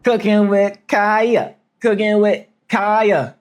Cooking with Kya. Cooking with Kya.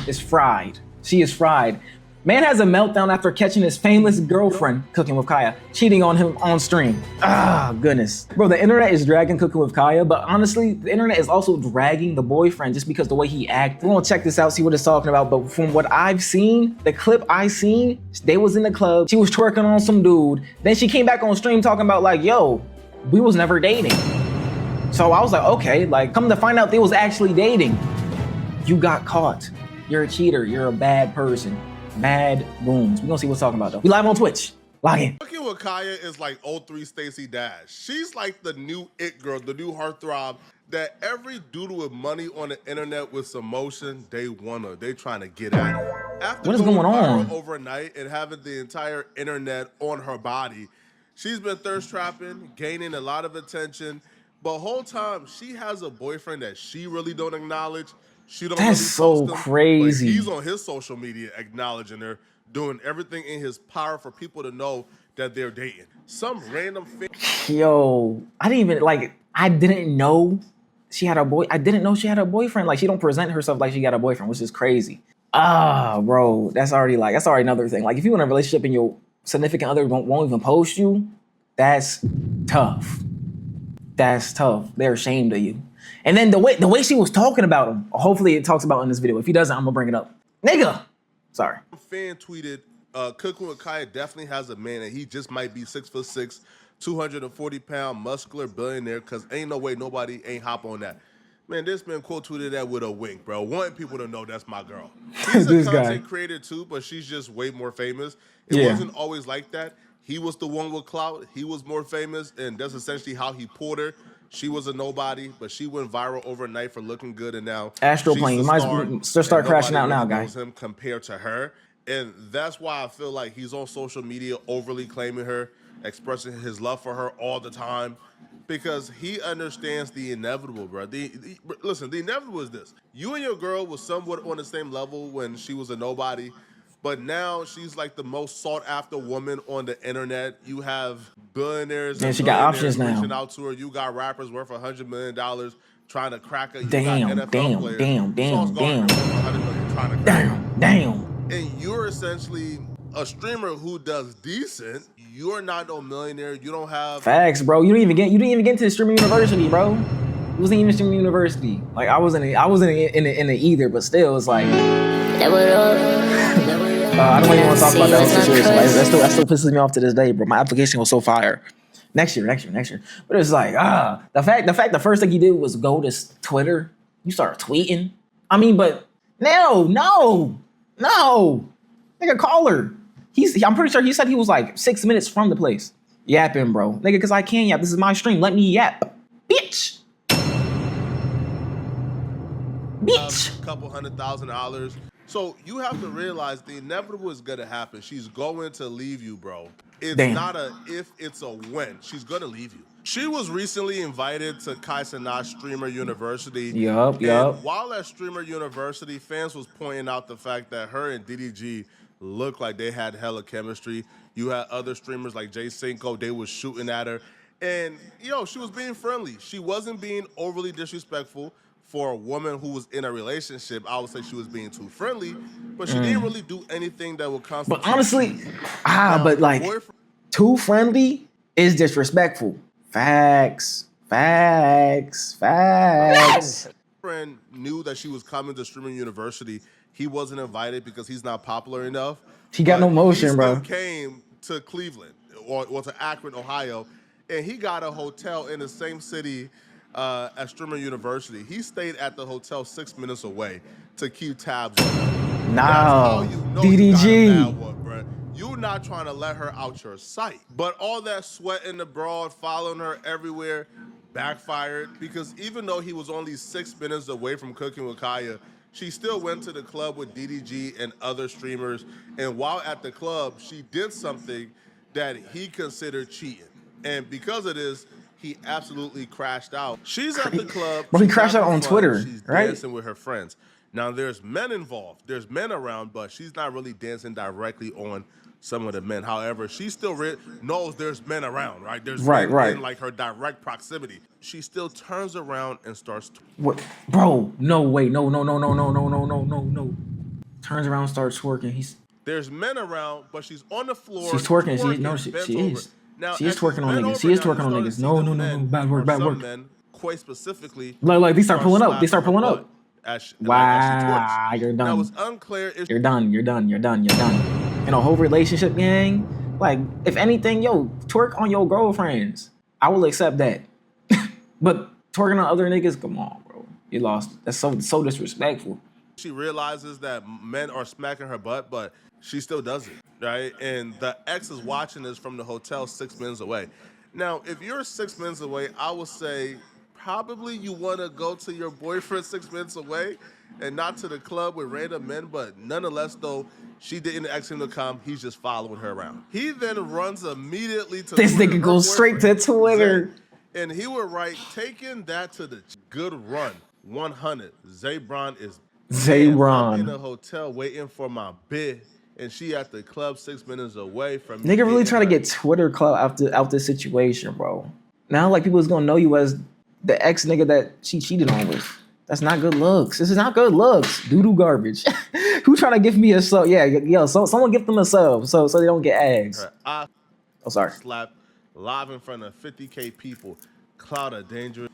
Is fried. She is fried. Man has a meltdown after catching his famous girlfriend, Cooking with Kya, cheating on him on stream. Ah, goodness. Bro, the internet is dragging Cooking with Kya, but honestly, the internet is also dragging the boyfriend just because the way he acted. We're gonna check this out, see what it's talking about, but from what I've seen, the clip I seen, they was in the club, she was twerking on some dude, then she came back on stream talking about like, yo, we was never dating. So I was like, okay, like come to find out they was actually dating. You got caught. You're a cheater. You're a bad person. Bad wounds. We're gonna see what's talking about though. We live on Twitch. Log in. Cooking with Kya is like 03 Stacey Dash. She's like the new it girl, the new heartthrob that every dude with money on the internet with some motion, they want her. They trying to get at her. After what is going on overnight and having the entire internet on her body, she's been thirst trapping, gaining a lot of attention. But whole time she has a boyfriend that she really don't acknowledge. She don't. That's so crazy. He's on his social media acknowledging her, doing everything in his power for people to know that they're dating. Some random Yo, I didn't know she had a boy. I didn't know she had a boyfriend. Like she don't present herself like she got a boyfriend, which is crazy. Ah, bro, that's already another thing. Like if you're in a relationship and your significant other won't even post you, that's tough. That's tough. They're ashamed of you. And then the way she was talking about him, hopefully it talks about in this video. If he doesn't, I'm gonna bring it up. Nigga. Sorry. Fan tweeted, Cooking with Kya definitely has a man and he just might be 6'6", 240-pound, muscular billionaire, cause ain't no way nobody ain't hop on that. Man, this man quote tweeted that with a wink, bro. Wanting people to know that's my girl. She's a content creator too, but she's just way more famous. It wasn't always like that. He was the one with clout. He was more famous, and that's essentially how he pulled her. She was a nobody, but she went viral overnight for looking good, and now Astroplane. You might start crashing out now, guys. Him compared to her, and that's why I feel like he's on social media overly claiming her, expressing his love for her all the time, because he understands the inevitable, bro. Listen, the inevitable is this: you and your girl was somewhat on the same level when she was a nobody. But now she's like the most sought after woman on the internet. You have billionaires and she got options now. Reaching out to her. You got rappers worth $100 million trying to crack her. You damn. got NFL players. Damn. And you're essentially a streamer who does decent. You're not no millionaire. You don't have facts, bro. You didn't even get into the streaming university, bro. It wasn't even streaming university. Like I wasn't in it either, but still, it's like. I don't even want to talk about that situation. Like, that still pisses me off to this day, bro. My application was so fire. Next year. But it's like, the fact the first thing he did was go to Twitter. You start tweeting. I mean, but no. Nigga, call her. I'm pretty sure he said he was like 6 minutes from the place. Yapping, bro. Nigga, cause I can yap. This is my stream. Let me yap. Bitch. A couple $100,000. So you have to realize the inevitable is gonna happen. She's going to leave you, bro. It's not a if, it's a when. She's gonna leave you. She was recently invited to Kai Cenat Streamer University. Yup. While at Streamer University, fans was pointing out the fact that her and DDG looked like they had hella chemistry. You had other streamers like Jay Cinco, they was shooting at her. And, she was being friendly. She wasn't being overly disrespectful. For a woman who was in a relationship, I would say she was being too friendly, but she didn't really do anything that would constitute. But honestly, but like too friendly is disrespectful. Facts. Friend knew that she was coming to Streaming University. He wasn't invited because he's not popular enough. He got no motion, bro. He came to Cleveland or to Akron, Ohio, and he got a hotel in the same city at Streamer University. He stayed at the hotel 6 minutes away to keep tabs on her. No, DDG. You're not trying to let her out your sight. But all that sweat in the broad, following her everywhere, backfired, because even though he was only 6 minutes away from Cooking with Kya, she still went to the club with DDG and other streamers. And while at the club, she did something that he considered cheating. And because of this, he absolutely crashed out. She's at the club. Well, he crashed out on Twitter, she's right? Dancing with her friends. Now, there's men involved. There's men around, but she's not really dancing directly on some of the men. However, she still knows there's men around, right? There's Right, men right. in like her direct proximity. She still turns around and starts. What, bro? No, wait, no. Turns around, starts twerking. There's men around, but she's on the floor. She's twerking. Bent over. Is. Now, She is as she's twerking on bent niggas. over She is now, you twerking on start to niggas. see No. the men, Bad work, or bad some work. men, quite specifically, Like they start pulling up. They start pulling up. As she Wow, twerks. you're Now done. it's unclear if You're done. In a whole relationship, gang. Like, if anything, yo, twerk on your girlfriends. I will accept that. But twerking on other niggas, come on, bro. You lost. That's so disrespectful. she realizes that men are smacking her butt, but she still does it, right? And the ex is watching this from the hotel 6 minutes away. Now, if you're 6 minutes away, I would say probably you want to go to your boyfriend 6 minutes away and not to the club with random men, but nonetheless, though, she didn't ask him to come. He's just following her around. He then runs immediately to This Twitter, nigga goes straight to Twitter. Zay, and he would write, taking that to the good run, 100. Zabron is I'm in a hotel waiting for my bid, and she at the club 6 minutes away from me. Nigga really try to get Twitter clout out this situation, bro. Now, like, people is gonna know you as the ex nigga that she cheated on with. That's not good looks. This is not good looks. Doo-doo garbage. Who trying to give me a sub? Yeah, yo, someone give them a sub so they don't get ads. I sorry. Slap live in front of 50K people. Cloud of dangerous.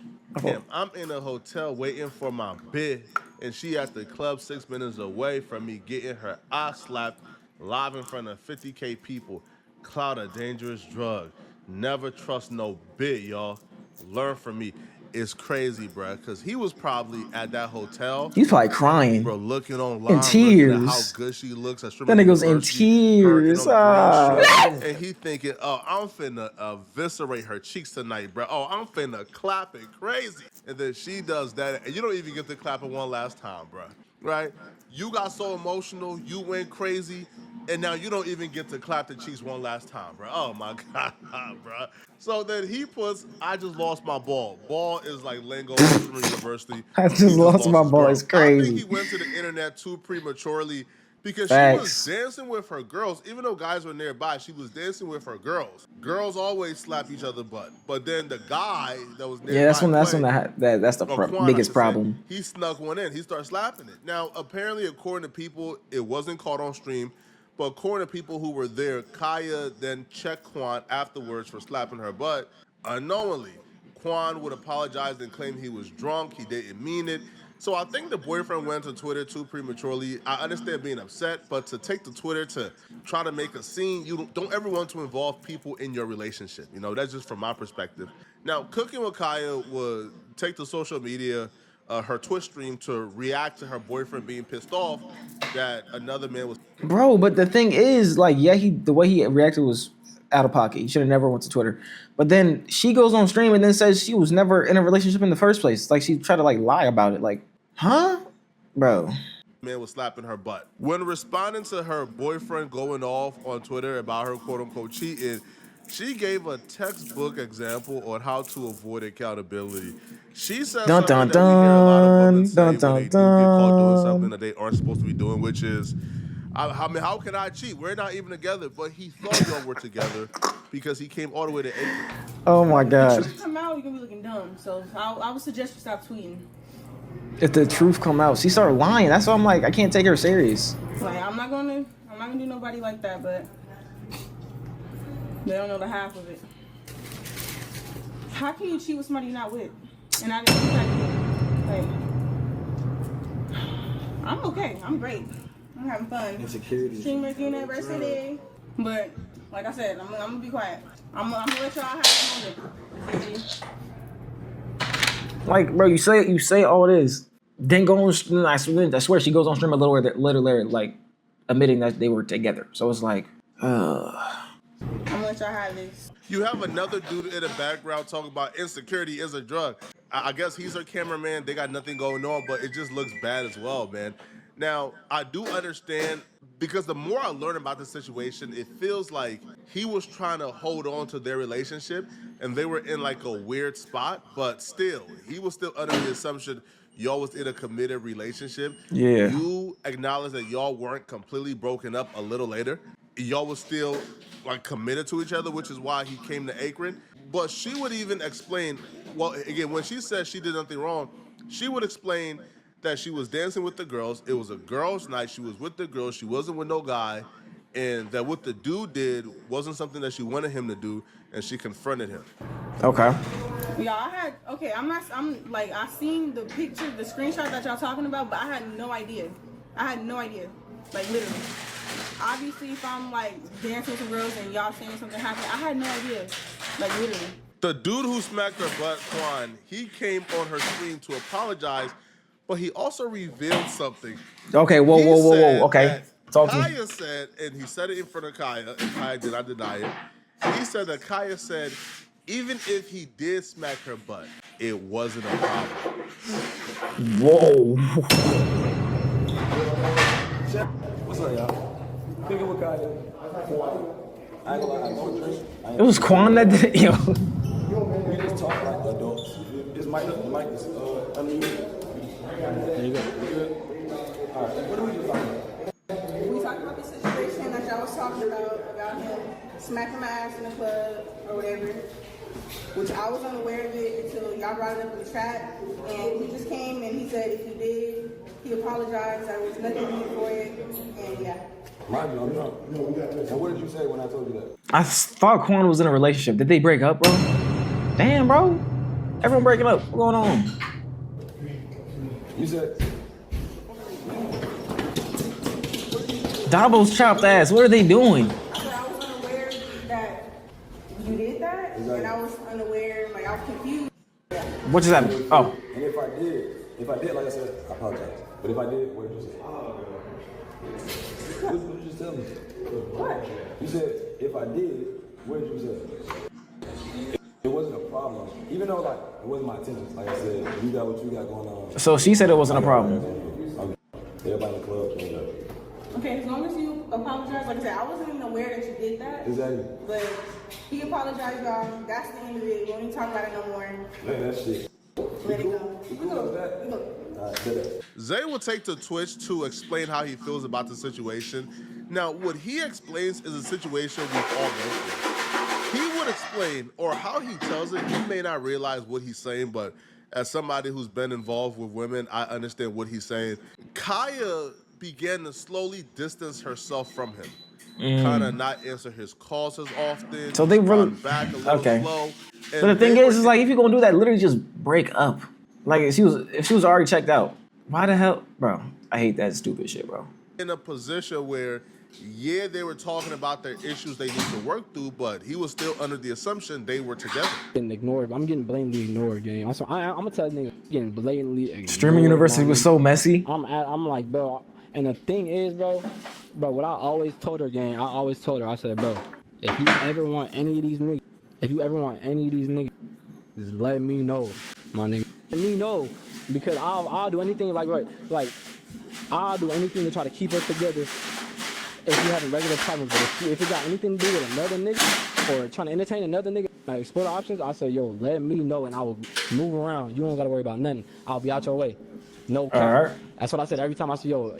I'm in a hotel waiting for my bid, and she at the club 6 minutes away from me getting her eye slapped live in front of 50K people. Cloud of dangerous drug. Never trust no bid, y'all. Learn from me. It's crazy, bro, because he was probably at that hotel. He's probably crying. Bro, looking online, in tears. looking at how good she looks. That nigga's in tears. And he thinking, oh, I'm finna eviscerate her cheeks tonight, bro. Oh, I'm finna clap it crazy. And then she does that, and you don't even get to clap it one last time, bro. Right? You got so emotional, you went crazy, and now you don't even get to clap the cheeks one last time, bro. Oh, my God, bro. So then he puts, I just lost my ball. Ball is like lingo from university. I just lost my ball. It's crazy. I think he went to the internet too prematurely because she was dancing with her girls. Even though guys were nearby, she was dancing with her girls. Girls always slap each other butt. But then the guy that was nearby, that's the biggest problem. He snuck one in. He started slapping it. Now, apparently, according to people, it wasn't caught on stream. But according to people who were there, Kya then checked Quan afterwards for slapping her butt unknowingly. Quan would apologize and claim he was drunk. He didn't mean it. So I think the boyfriend went to Twitter too prematurely. I understand being upset, but to take to Twitter to try to make a scene, you don't ever want to involve people in your relationship. You know, that's just from my perspective. Now, Cooking with Kya would take to social media, her Twitch stream, to react to her boyfriend being pissed off that another man was. Bro, but the thing is, like, yeah, the way he reacted was out of pocket. He should have never went to Twitter. But then she goes on stream and then says she was never in a relationship in the first place. Like, she tried to like lie about it. Like, huh? Bro. Man was slapping her butt. When responding to her boyfriend going off on Twitter about her quote-unquote cheating, she gave a textbook example on how to avoid accountability. She said something that we hear a lot of women say when they do get caught doing something that they aren't supposed to be doing, which is, I mean, how can I cheat? We're not even together, but he thought y'all were together because he came all the way to April. Oh my God. If the truth come out, you're gonna be looking dumb. So I would suggest you stop tweeting. If the truth come out, she started lying. That's why I'm like, I can't take her serious. Like, I'm not gonna do nobody like that, but they don't know the half of it. How can you cheat with somebody you're not with? And I didn't do that. Like, I'm okay. I'm great. I'm having fun. Insecurity. Streamer University. But like I said, I'm gonna be quiet. I'm gonna let y'all have a moment. Like, bro, you say all this, then go on stream. I swear she goes on stream a little later, like admitting that they were together. So it's like, I'm gonna let y'all have this. You have another dude in the background talking about insecurity is a drug. I guess he's her cameraman. They got nothing going on, but it just looks bad as well, man. Now, I do understand, because the more I learn about the situation, it feels like he was trying to hold on to their relationship and they were in like a weird spot, but still, he was still under the assumption y'all was in a committed relationship. Yeah. You acknowledge that y'all weren't completely broken up a little later. y'all was still like committed to each other, which is why he came to Akron. But she would even explain, well, again, when she said she did nothing wrong, she would explain that she was dancing with the girls. It was a girls' night. She was with the girls. She wasn't with no guy. And that what the dude did wasn't something that she wanted him to do, and she confronted him. Okay. Y'all I'm like, I seen the picture, the screenshot that y'all talking about, but I had no idea. Like, literally. Obviously, if I'm like dancing with some girls and y'all saying something happened, I had no idea. Like, literally. The dude who smacked her butt, Quan, he came on her screen to apologize, but he also revealed something. Okay, whoa. Okay. Talk to me. Kaya said, and he said it in front of Kaya, and Kaya did not deny it. He said that Kaya said, even if he did smack her butt, it wasn't a problem. Whoa. What's up, y'all? Cooking with Kaya. I ain't gonna lie, I don't drink. It was Quan that did it, yo. We just talk like adults. This mic is underneath. There you go. All right, what are we just talking about? We talked about the situation that y'all was talking about him smacking my ass in the club or whatever, which I was unaware of it until y'all brought it up in the chat. And he just came and he said if he did, he apologized. There was nothing to do for it, and yeah. Mind you, I'm drunk. And what did you say when I told you that? I thought Quan was in a relationship. Did they break up, bro? Damn, bro. Everyone breaking up. What's going on? You said... Dabo's chopped ass. What are they doing? I said I was unaware that you did that, Exactly. and I was unaware, like I was confused. Yeah. What just happened? Oh. And if I did, like I said, I apologize. But if I did, what did you say? What did you just tell me? What? You said, if I did, what did you say? It wasn't a problem. Even though, like, it wasn't my intentions. Like I said, you got what you got going on. So she said it wasn't a problem. Everybody in the club cleaned up. Okay, as long as you apologize, like I said, I wasn't even aware that you did that. Exactly. But he apologized, y'all. That's the end of it. We don't even talk about it no more. Man, that shit. Let it go. You cool with that? We go. All right, that. Zay will take to Twitch to explain how he feels about the situation. Now, what he explains is a situation we've all been through. He would explain, or how he tells it, you may not realize what he's saying, but as somebody who's been involved with women, I understand what he's saying. Kaya began to slowly distance herself from him. Kind of not answer his calls as often. So they really back a little slow. But the thing is like if you're gonna do that, literally just break up. Like if she was already checked out, why the hell, bro? I hate that stupid shit, bro. In a position where, yeah, they were talking about their issues they need to work through, but he was still under the assumption they were together. Getting ignored. I'm getting blatantly ignored, gang. I'm gonna tell you, nigga, getting blatantly ignored. Streaming University was so messy. I'm like, bro. And the thing is, bro, what I always told her, gang, I said, bro, if you ever want any of these niggas, just let me know, my nigga. Let me know, because I'll do anything, I'll do anything to try to keep us together if you having regular problems. But if it got anything to do with another nigga or trying to entertain another nigga, like explore the options, I say, yo, let me know and I will move around. You don't gotta worry about nothing. I'll be out your way. No cap. Alright. That's what I said every time I say, yo,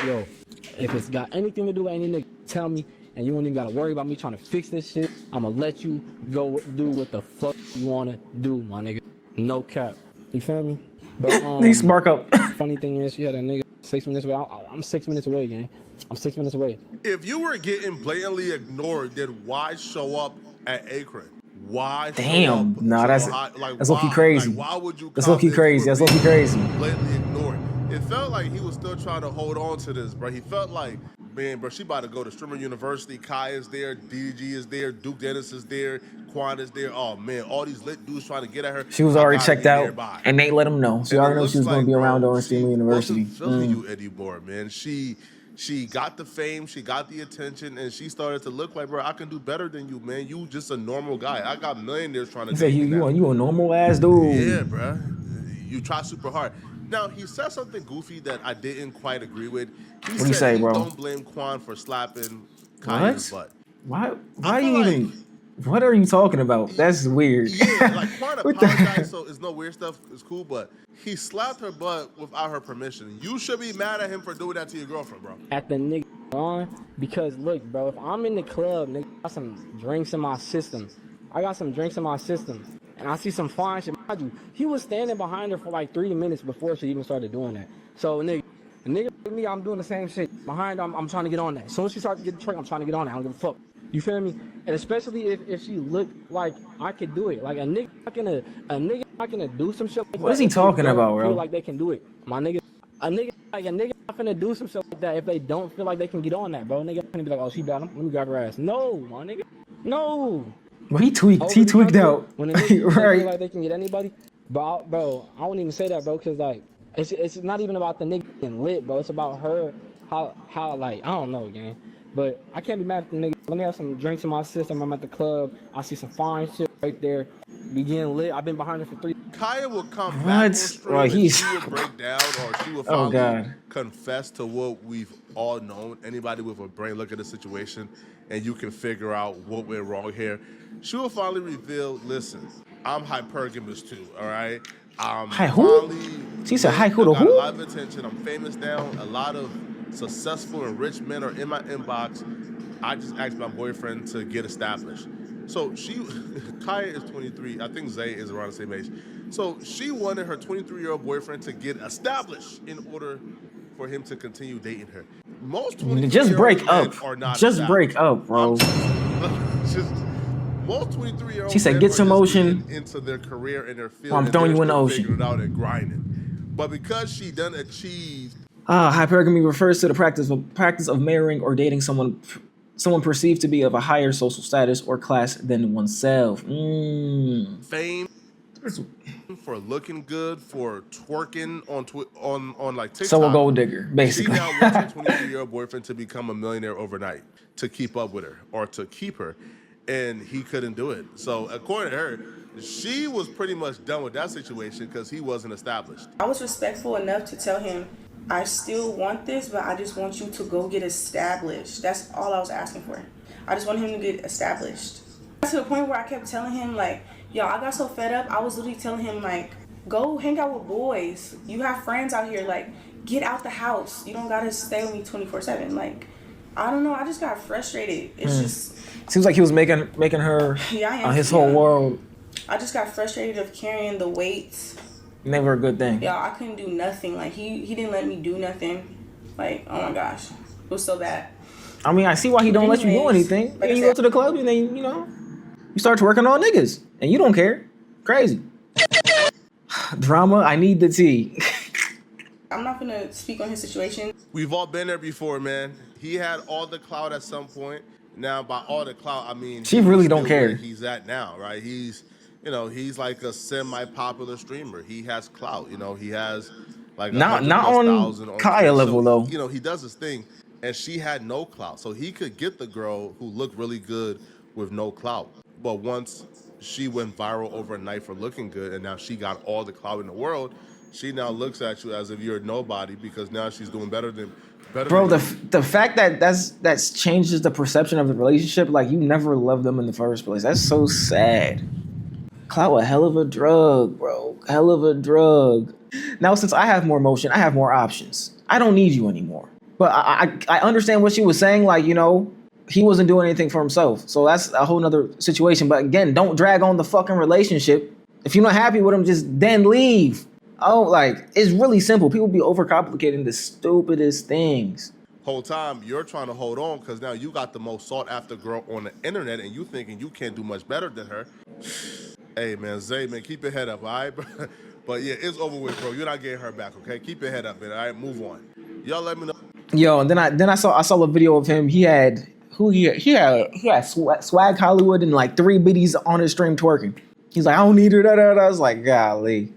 if it's got anything to do with any nigga, tell me, and you don't even gotta worry about me trying to fix this shit. I'ma let you go do what the fuck you wanna do, my nigga. No cap. You feel me? But They spark up. funny thing is, she had a nigga 6 minutes away. I'm 6 minutes away, gang. I'm 6 minutes away. If you were getting blatantly ignored, then why show up at Akron? Why? Damn. Nah, that's that's low-key crazy. Like, why would you? That's low-key crazy. That's low-key crazy. Blatantly ignored. It felt like he was still trying to hold on to this, bro. He felt like, man, bro, she about to go to Streamer University. Kai is there, DDG is there, Duke Dennis is there, Quan is there. Oh man, all these lit dudes trying to get at her. She was already checked out, and they let him know. She already knew she was going to be around during Streamer University. She wasn't feeling you anymore, man. She got the fame, she got the attention, and she started to look like, bro, I can do better than you, man. You just a normal guy. I got millionaires trying to. He said, you a normal ass dude. Yeah, bro. You try super hard. Now, he said something goofy that I didn't quite agree with. He What'd he say, bro? Don't blame Quan for slapping Kaya's butt. Why you even... What are you talking about? That's weird. Yeah, like Quan apologized, so it's no weird stuff. It's cool, but he slapped her butt without her permission. You should be mad at him for doing that to your girlfriend, bro. At the nigga on because look, bro, if I'm in the club, nigga, I got some drinks in my system. I got some drinks in my system, and I see some fine shit. Mind you, he was standing behind her for like 3 minutes before she even started doing that. So, nigga, with me, I'm doing the same shit. Behind her, I'm trying to get on that. As soon as she starts to get the trick, I'm trying to get on that. I don't give a fuck. You feel me? And especially if she looked like I could do it. Like a nigga not gonna do some shit like What is he talking about, bro? Feel like they can do it. My nigga, a nigga not gonna do some shit like that if they don't feel like they can get on that, bro. Nigga gonna be like, oh, she bad. Let me grab her ass. No, my nigga. No. Well, he tweaked out. When a nigga right. feel like they can get anybody. Bro, I wouldn't even say that, bro, because like it's not even about the nigga getting lit, bro. It's about her how like I don't know, gang. But I can't be mad at the nigga. Let me have some drinks in my system. I'm at the club. I see some fine shit right there. Be getting lit. I've been behind her for 3. Kaya will come back on stream Well, and he's- she will break down, or she will Oh, finally God. confess to what we've all known. Anybody with a brain look at the situation and you can figure out what went wrong here. She will finally reveal, listen, I'm hypergamous too, all right? Hi, who? She said, hi, who to got a who? lot of attention. I'm famous now. A lot of successful and rich men are in my inbox. I just asked my boyfriend to get established. So Kaya is 23. I think Zay is around the same age. So she wanted her 23-year-old boyfriend to get established in order for him to continue dating her. Most 23-year-old Just break men up. are not Just break established. up, bro. Most 23-year-old She said, men "Get are some just motion, getting into their career and their field. or I'm and throwing they're you in the still ocean." figuring it out and grinding. But because she done achieved Hypergamy refers to the practice of marrying or dating someone perceived to be of a higher social status or class than oneself. fame for looking good, for twerking on like TikTok. So a gold digger, basically. She now wants her 23-year-old boyfriend to become a millionaire overnight to keep up with her or to keep her, and he couldn't do it. So according to her, she was pretty much done with that situation because he wasn't established. I was respectful enough to tell him, I still want this, but I just want you to go get established. That's all I was asking for. I just want him to get established. To the point where I kept telling him, like, yo, I got so fed up. I was literally telling him, like, go hang out with boys. You have friends out here. Like, get out the house. You don't got to stay with me 24/7. Like, I don't know. I just got frustrated. It's just... Seems like he was making her his whole world. I just got frustrated of carrying the weight. Never a good thing. Y'all, I couldn't do nothing. Like, he didn't let me do nothing. Like, oh my gosh. It was so bad. I mean, I see why he don't let you do anything. Like I you said- go to the club and then, you start twerking on niggas. And you don't care. Crazy. Drama, I need the tea. I'm not going to speak on his situation. We've all been there before, man. He had all the clout at some point. Now, by all the clout, I mean She really he's don't still where care. He's at now, right? He's like a semi-popular streamer. He has clout. He has like Not 100,000 on Kaya Twitch. level, though. He does his thing, and she had no clout, so he could get the girl who looked really good with no clout. But once she went viral overnight for looking good, and now she got all the clout in the world, she now looks at you as if you're nobody because now she's doing better than. Bro, the fact that's changes the perception of the relationship, like you never loved them in the first place. That's so sad. Clout a hell of a drug, bro. Hell of a drug. Now, since I have more motion, I have more options. I don't need you anymore. But I understand what she was saying, like, he wasn't doing anything for himself. So that's a whole nother situation. But again, don't drag on the fucking relationship. If you're not happy with him, just then leave. Oh, like, it's really simple. People be overcomplicating the stupidest things. Whole time you're trying to hold on because now you got the most sought after girl on the internet and you thinking you can't do much better than her. Hey man, Zay, man, keep your head up, all right? But yeah, it's over with, bro. You're not getting her back, okay? Keep your head up, man. All right, move on. Y'all let me know. Yo, and then I saw a video of him. He had Swag Hollywood and like 3 biddies on his stream twerking. He's like, I don't need her. Da, da, da. I was like, golly.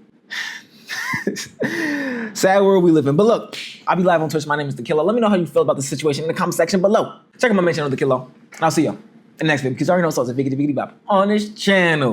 Sad world we live in. But look, I'll be live on Twitch. My name is TheKidLaw. Let me know how you feel about the situation in the comment section below. Check out my main channel, TheKidLaw. And I'll see y'all in the next video because I already know it's a Viggity Bop on this channel.